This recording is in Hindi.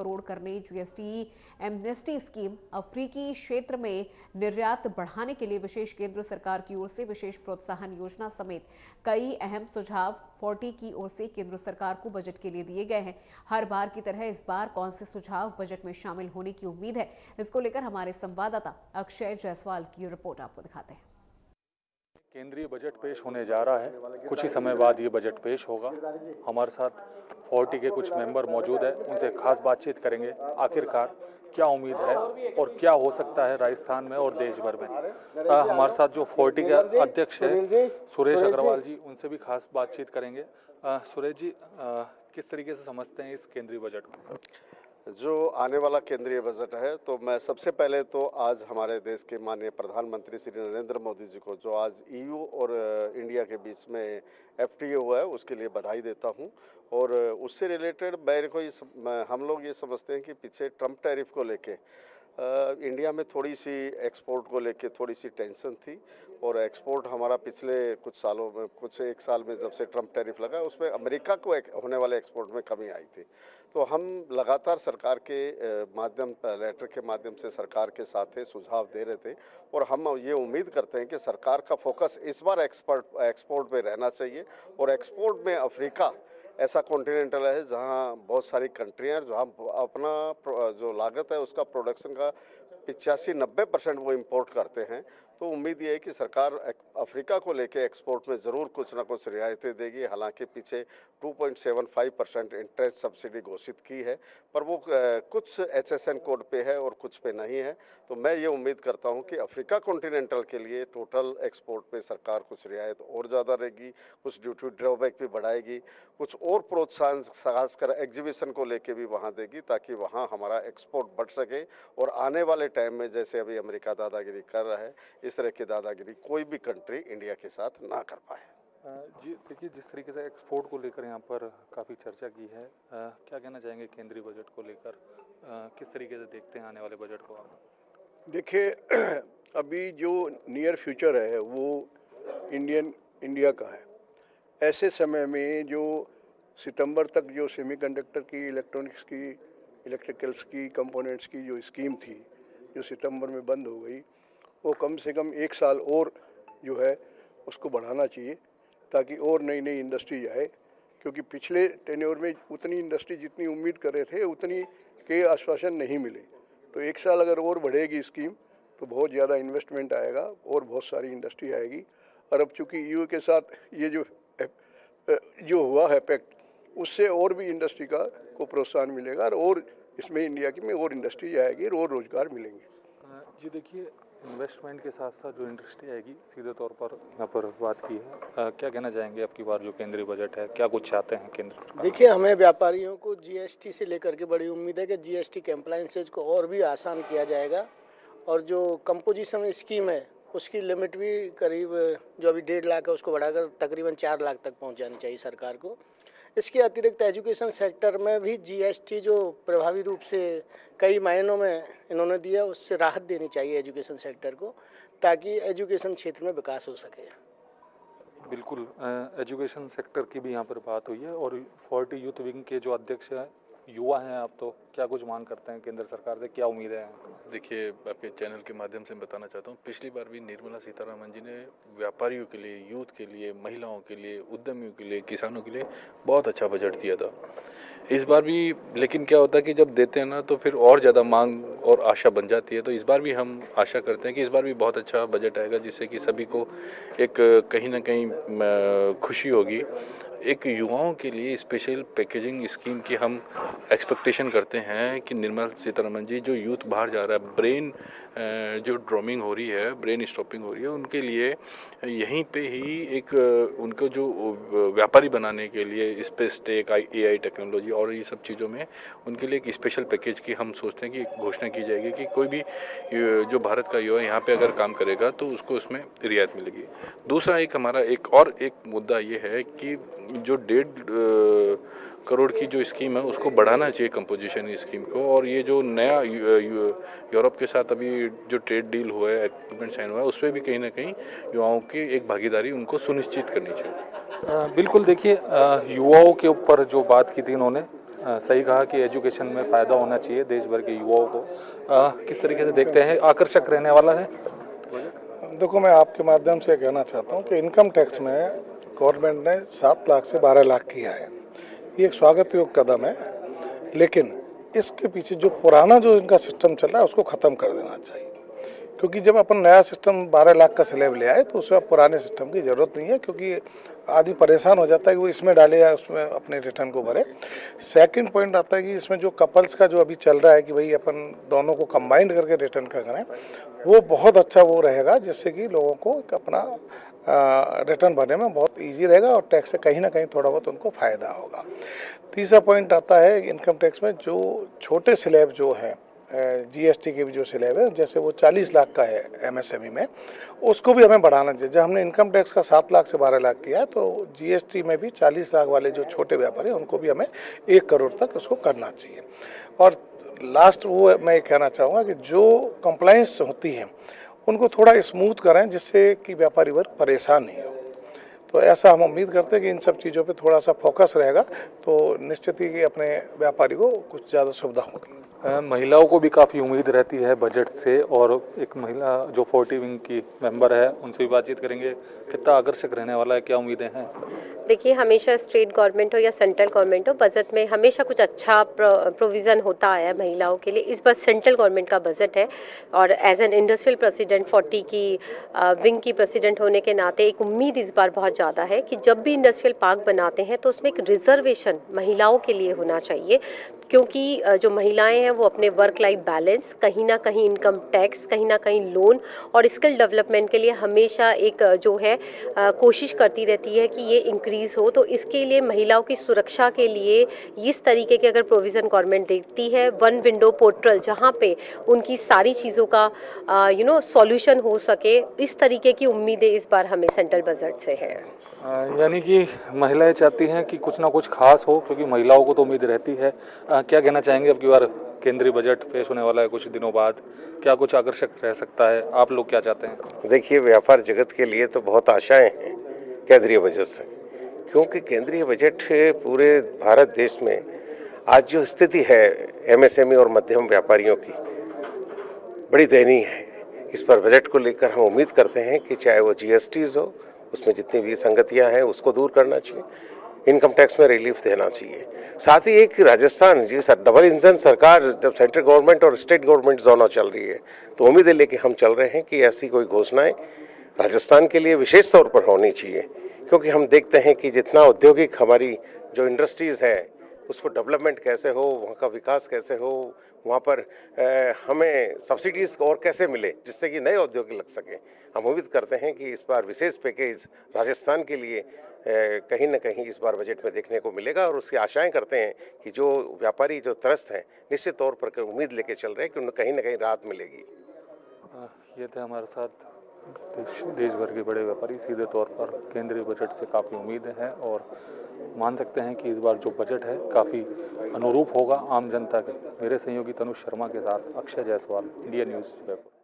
करोड़ करने जीएसटी एमनेस्टी स्कीम, अफ्रीकी क्षेत्र में निर्यात बढ़ाने के लिए विशेष केंद्र सरकार की ओर से विशेष प्रोत्साहन योजना समेत कई अहम सुझाव 40 की ओर से केंद्र सरकार को बजट के लिए दिए गए हैं। हर बार की तरह इस बार कौन से सुझाव बजट में शामिल होने की उम्मीद है, इसको लेकर हमारे संवाददाता अक्षय जायसवाल की रिपोर्ट आपको दिखाते हैं। केंद्रीय बजट पेश होने जा रहा है। कुछ ही समय बाद ये बजट पेश होगा। हमारे साथ 40 के कुछ मेंबर मौजूद है, उनसे खास बातचीत करेंगे। आखिरकार क्या उम्मीद है और क्या हो सकता है राजस्थान में और देश भर में। हमारे साथ जो 40 के अध्यक्ष है सुरेश अग्रवाल जी, उनसे भी खास बातचीत करेंगे। सुरेश जी, किस तरीके से समझते हैं इस केंद्रीय बजट को? जो आने वाला केंद्रीय बजट है, तो मैं सबसे पहले तो आज हमारे देश के माननीय प्रधानमंत्री श्री नरेंद्र मोदी जी को, जो आज ईयू और इंडिया के बीच में एफटीए हुआ है, उसके लिए बधाई देता हूं। और उससे रिलेटेड मेरे को हम लोग ये समझते हैं कि पीछे ट्रम्प टैरिफ को लेके इंडिया में थोड़ी सी एक्सपोर्ट को लेके थोड़ी सी टेंशन थी। और एक्सपोर्ट हमारा पिछले कुछ सालों में, कुछ एक साल में जब से ट्रम्प टैरिफ लगा, उसमें अमेरिका को होने वाले एक्सपोर्ट में कमी आई थी। तो हम लगातार सरकार के लेटर के माध्यम से सरकार के साथ सुझाव दे रहे थे। और हम ये उम्मीद करते हैं कि सरकार का फोकस इस बार एक्सपोर्ट पे रहना चाहिए। और एक्सपोर्ट में अफ्रीका ऐसा कॉन्टिनेंटल है जहां बहुत सारी कंट्रियां हैं, जहां अपना जो लागत है उसका प्रोडक्शन का 85-90% वो इंपोर्ट करते हैं। तो उम्मीद ये है कि सरकार अफ्रीका को लेके एक्सपोर्ट में ज़रूर कुछ ना कुछ रियायतें देगी। हालांकि पीछे 2.75% इंटरेस्ट सब्सिडी घोषित की है, पर वो कुछ HSN कोड पे है और कुछ पे नहीं है। तो मैं ये उम्मीद करता हूं कि अफ्रीका कॉन्टिनेंटल के लिए टोटल एक्सपोर्ट पे सरकार कुछ रियायत और ज़्यादा रहेगी, कुछ ड्यूटी ड्रॉबैक भी बढ़ाएगी, कुछ और प्रोत्साहन खासकर एग्जीबिशन को लेके भी वहाँ देगी, ताकि वहाँ हमारा एक्सपोर्ट बढ़ सके। और आने वाले टाइम में जैसे अभी अमेरिका दादागिरी कर रहा है, इस तरह की दादागिरी कोई भी कंट्री इंडिया के साथ ना कर पाए। जी देखिए, जिस तरीके से एक्सपोर्ट को लेकर यहाँ पर काफ़ी चर्चा की है, क्या कहना चाहेंगे केंद्रीय बजट को लेकर? किस तरीके से देखते हैं आने वाले बजट को आप? देखिए, अभी जो नियर फ्यूचर है वो इंडिया का है। ऐसे समय में जो सितंबर तक जो सेमीकंडक्टर की, इलेक्ट्रॉनिक्स की, इलेक्ट्रिकल्स की, कंपोनेंट्स की जो स्कीम थी, जो सितंबर में बंद हो गई, वो कम से कम 1 साल और जो है उसको बढ़ाना चाहिए, ताकि और नई नई इंडस्ट्री आए। क्योंकि पिछले टेन्योर में उतनी इंडस्ट्री जितनी उम्मीद कर रहे थे उतनी के आश्वासन नहीं मिले। तो 1 साल अगर और बढ़ेगी स्कीम तो बहुत ज़्यादा इन्वेस्टमेंट आएगा और बहुत सारी इंडस्ट्री आएगी। और अब चूँकि ईयू के साथ ये जो हुआ है पैक्ट, उससे और भी इंडस्ट्री को प्रोत्साहन मिलेगा और इसमें इंडिया की में और इंडस्ट्री आएगी और रोजगार मिलेंगे। जी देखिए, इन्वेस्टमेंट के साथ साथ जो इंडस्ट्री आएगी, सीधे तौर पर यहाँ पर बात की है। क्या कहना चाहेंगे आपकी बार जो केंद्रीय बजट है, क्या कुछ चाहते हैं केंद्र? देखिए, हमें व्यापारियों को जीएसटी से लेकर के बड़ी उम्मीद है कि जीएसटी कंप्लायंसेज को और भी आसान किया जाएगा। और जो कंपोजिशन स्कीम है उसकी लिमिट भी करीब जो अभी 1.5 लाख है उसको बढ़ाकर तकरीबन 4 लाख तक पहुँच जानी चाहिए सरकार को। इसके अतिरिक्त एजुकेशन सेक्टर में भी जीएसटी जो प्रभावी रूप से कई मायनों में इन्होंने दिया, उससे राहत देनी चाहिए एजुकेशन सेक्टर को, ताकि एजुकेशन क्षेत्र में विकास हो सके। बिल्कुल, एजुकेशन सेक्टर की भी यहाँ पर बात हुई है। और 40 यूथ विंग के जो अध्यक्ष हैं, युवा हैं आप, तो क्या कुछ मांग करते हैं केंद्र सरकार से, क्या उम्मीद है? देखिए, आपके चैनल के माध्यम से बताना चाहता हूँ, पिछली बार भी निर्मला सीतारमण जी ने व्यापारियों के लिए, यूथ के लिए, महिलाओं के लिए, उद्यमियों के लिए, किसानों के लिए बहुत अच्छा बजट दिया था। इस बार भी, लेकिन क्या होता है कि जब देते हैं ना तो फिर और ज़्यादा मांग और आशा बन जाती है। तो इस बार भी हम आशा करते हैं कि इस बार भी बहुत अच्छा बजट आएगा, जिससे कि सभी को एक कहीं ना कहीं खुशी होगी। एक युवाओं के लिए स्पेशल पैकेजिंग स्कीम की हम एक्सपेक्टेशन करते हैं कि निर्मला सीतारमण जी, जो यूथ बाहर जा रहा है, ब्रेन जो ड्रॉमिंग हो रही है, ब्रेन स्टॉपिंग हो रही है, उनके लिए यहीं पे ही एक उनको जो व्यापारी बनाने के लिए स्पेस टेक, AI टेक्नोलॉजी और ये सब चीज़ों में उनके लिए एक स्पेशल पैकेज की हम सोचते हैं कि घोषणा की जाएगी कि कोई भी जो भारत का युवा यहाँ पे अगर काम करेगा तो उसको उसमें रियायत मिलेगी। दूसरा एक हमारा एक मुद्दा ये है कि जो 1.5 करोड़ की जो स्कीम है उसको बढ़ाना चाहिए, कंपोजिशन स्कीम को। और ये जो नया यूरोप के साथ अभी जो ट्रेड डील हुआ है, एग्रीमेंट साइन हुआ है, उस पर भी कहीं ना कहीं युवाओं की एक भागीदारी उनको सुनिश्चित करनी चाहिए। बिल्कुल, देखिए, युवाओं के ऊपर जो बात की थी इन्होंने, सही कहा कि एजुकेशन में फ़ायदा होना चाहिए देश भर के युवाओं को। किस तरीके से देखते हैं, आकर्षक रहने वाला है? देखो, मैं आपके माध्यम से कहना चाहता हूँ कि इनकम टैक्स में गवर्नमेंट ने 7 लाख से 12 लाख किया है। ये एक स्वागत योग्य कदम है, लेकिन इसके पीछे जो पुराना जो इनका सिस्टम चल रहा है उसको ख़त्म कर देना चाहिए, क्योंकि जब अपन नया सिस्टम 12 लाख का स्लैब ले आए तो उसमें अब पुराने सिस्टम की ज़रूरत नहीं है, क्योंकि आदमी परेशान हो जाता है कि वो इसमें डाले या उसमें अपने रिटर्न को भरे। सेकंड पॉइंट आता है कि इसमें जो कपल्स का जो अभी चल रहा है कि भाई अपन दोनों को कंबाइंड करके रिटर्न का करें, वो बहुत अच्छा वो रहेगा, जिससे कि लोगों को अपना रिटर्न भरने में बहुत ईजी रहेगा और टैक्स से कहीं ना कहीं थोड़ा बहुत उनको फ़ायदा होगा। तीसरा पॉइंट आता है इनकम टैक्स में जो छोटे स्लैब जो है, जीएसटी के भी जो स्लैब है, जैसे वो 40 लाख का है एमएसएमई में, उसको भी हमें बढ़ाना चाहिए। जब हमने इनकम टैक्स का 7 लाख से 12 लाख किया है, तो जीएसटी में भी 40 लाख वाले जो छोटे व्यापारी हैं उनको भी हमें 1 करोड़ तक उसको करना चाहिए। और लास्ट वो मैं ये कहना चाहूँगा कि जो कंप्लाइंस होती है उनको थोड़ा स्मूथ करें, जिससे कि व्यापारी वर्ग परेशान नहीं हो। तो ऐसा हम उम्मीद करते हैं कि इन सब चीज़ों पे थोड़ा सा फोकस रहेगा तो निश्चित ही कि अपने व्यापारी को कुछ ज़्यादा सुविधा होगी। महिलाओं को भी काफ़ी उम्मीद रहती है बजट से, और एक महिला जो 40 विंग की मेंबर है उनसे भी बातचीत करेंगे। कितना आकर्षक रहने वाला है, क्या उम्मीदें हैं? देखिए, हमेशा स्टेट गवर्नमेंट हो या सेंट्रल गवर्नमेंट हो, बजट में हमेशा कुछ अच्छा प्रोविज़न होता आया है महिलाओं के लिए। इस बार सेंट्रल गवर्नमेंट का बजट है और एज एन इंडस्ट्रियल प्रेसिडेंट 40 की विंग की प्रेसिडेंट होने के नाते एक उम्मीद इस बार बहुत ज़्यादा है कि जब भी इंडस्ट्रियल पार्क बनाते हैं तो उसमें एक रिजर्वेशन महिलाओं के लिए होना चाहिए, क्योंकि जो महिलाएं हैं वो अपने वर्क लाइफ बैलेंस, कहीं ना कहीं इनकम टैक्स, कहीं ना कहीं लोन और स्किल डेवलपमेंट के लिए हमेशा एक जो है कोशिश करती रहती है कि ये इंक्रीज़ हो। तो इसके लिए महिलाओं की सुरक्षा के लिए इस तरीके के अगर प्रोविज़न गवर्नमेंट देती है, वन विंडो पोर्टल जहाँ पे उनकी सारी चीज़ों का सॉल्यूशन हो सके, इस तरीके की उम्मीदें इस बार हमें सेंट्रल बजट से हैं। यानी कि महिलाएं चाहती हैं कि कुछ ना कुछ खास हो, क्योंकि महिलाओं को तो उम्मीद रहती है। क्या कहना चाहेंगे, अब की बार केंद्रीय बजट पेश होने वाला है कुछ दिनों बाद, क्या कुछ आकर्षक रह सकता है? आप लोग क्या चाहते हैं? देखिए, व्यापार जगत के लिए तो बहुत आशाएं हैं केंद्रीय बजट से, क्योंकि केंद्रीय बजट पूरे भारत देश में आज जो स्थिति है एमएसएमई और मध्यम व्यापारियों की बड़ी दयनीय है। इस पर बजट को लेकर हम उम्मीद करते हैं कि चाहे वो जीएसटीज हो, उसमें जितनी भी संगतियां हैं उसको दूर करना चाहिए, इनकम टैक्स में रिलीफ देना चाहिए। साथ ही एक राजस्थान जी डबल इंजन सरकार जब सेंट्रल गवर्नमेंट और स्टेट गवर्नमेंट दोनों चल रही है, तो उम्मीदें लेके हम चल रहे हैं कि ऐसी कोई घोषणाएं राजस्थान के लिए विशेष तौर पर होनी चाहिए, क्योंकि हम देखते हैं कि जितना औद्योगिक हमारी जो इंडस्ट्रीज़ है उसको डेवलपमेंट कैसे हो, वहाँ का विकास कैसे हो, वहाँ पर हमें सब्सिडीज़ और कैसे मिले जिससे कि नए उद्योग लग सकें। हम उम्मीद करते हैं कि इस बार विशेष पैकेज राजस्थान के लिए कहीं न कहीं इस बार बजट में देखने को मिलेगा और उसकी आशाएं करते हैं कि जो व्यापारी जो त्रस्त हैं निश्चित तौर पर उम्मीद लेके चल रहे हैं कि उन्हें कहीं न कहीं राहत मिलेगी। ये थे हमारे साथ देश भर के बड़े व्यापारी। सीधे तौर पर केंद्रीय बजट से काफ़ी उम्मीदें हैं और मान सकते हैं कि इस बार जो बजट है काफ़ी अनुरूप होगा आम जनता के। मेरे सहयोगी तनुष शर्मा के साथ अक्षय जायसवाल, इंडिया न्यूज़ जयपुर।